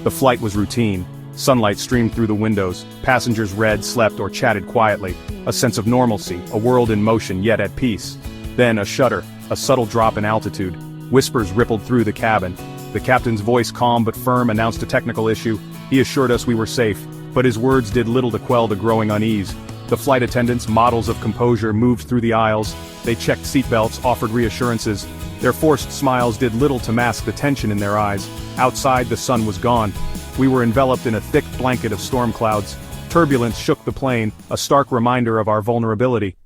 The flight was routine. Sunlight streamed through the windows, passengers read, slept, or chatted quietly. A sense of normalcy, a world in motion yet at peace. Then a shudder, a subtle drop in altitude. Whispers rippled through the cabin. The captain's voice, calm but firm, announced a technical issue. He assured us we were safe, but his words did little to quell the growing unease. The flight attendants, models of composure, moved through the aisles. They checked seatbelts, offered reassurances. Their forced smiles did little to mask the tension in their eyes. Outside, the sun was gone. We were enveloped in a thick blanket of storm clouds. Turbulence shook the plane, a stark reminder of our vulnerability.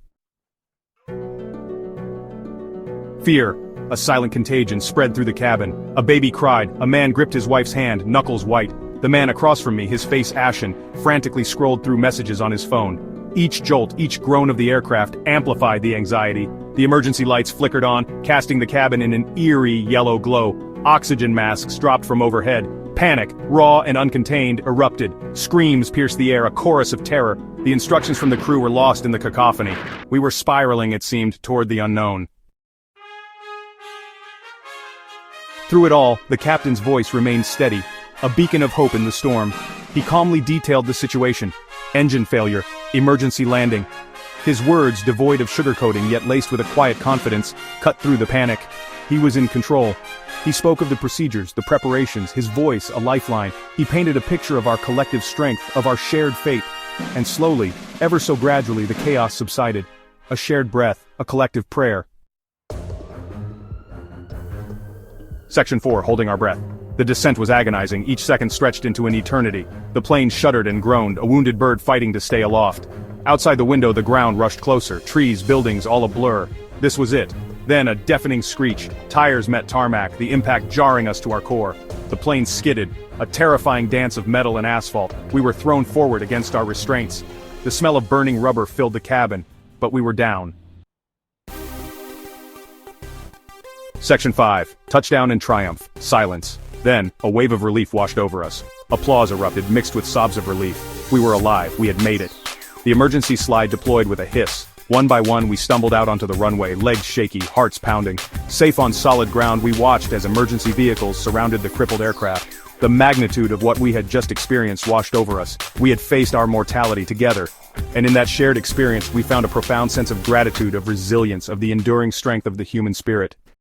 Fear, a silent contagion, spread through the cabin. A baby cried, a man gripped his wife's hand, knuckles white. The man across from me, his face ashen, frantically scrolled through messages on his phone. Each jolt, each groan of the aircraft amplified the anxiety. The emergency lights flickered on, casting the cabin in an eerie yellow glow. Oxygen masks dropped from overhead. Panic, raw and uncontained, erupted. Screams pierced the air, a chorus of terror. The instructions from the crew were lost in the cacophony. We were spiraling, it seemed, toward the unknown. Through it all, the captain's voice remained steady, a beacon of hope in the storm. He calmly detailed the situation. Engine failure, emergency landing. His words, devoid of sugarcoating yet laced with a quiet confidence, cut through the panic. He was in control. He spoke of the procedures, the preparations, his voice a lifeline. He painted a picture of our collective strength, of our shared fate. And slowly, ever so gradually, the chaos subsided. A shared breath, a collective prayer. Section 4, holding our breath. The descent was agonizing, each second stretched into an eternity. The plane shuddered and groaned, a wounded bird fighting to stay aloft. Outside the window the ground rushed closer, trees, buildings, all a blur. This was it. Then a deafening screech. Tires met tarmac, the impact jarring us to our core. The plane skidded, a terrifying dance of metal and asphalt. We were thrown forward against our restraints. The smell of burning rubber filled the cabin, but we were down. Section 5, touchdown and triumph, silence. Then, a wave of relief washed over us. Applause erupted, mixed with sobs of relief. We were alive, we had made it. The emergency slide deployed with a hiss. One by one we stumbled out onto the runway, legs shaky, hearts pounding. Safe on solid ground we watched as emergency vehicles surrounded the crippled aircraft. The magnitude of what we had just experienced washed over us. We had faced our mortality together. And in that shared experience we found a profound sense of gratitude, of resilience, of the enduring strength of the human spirit.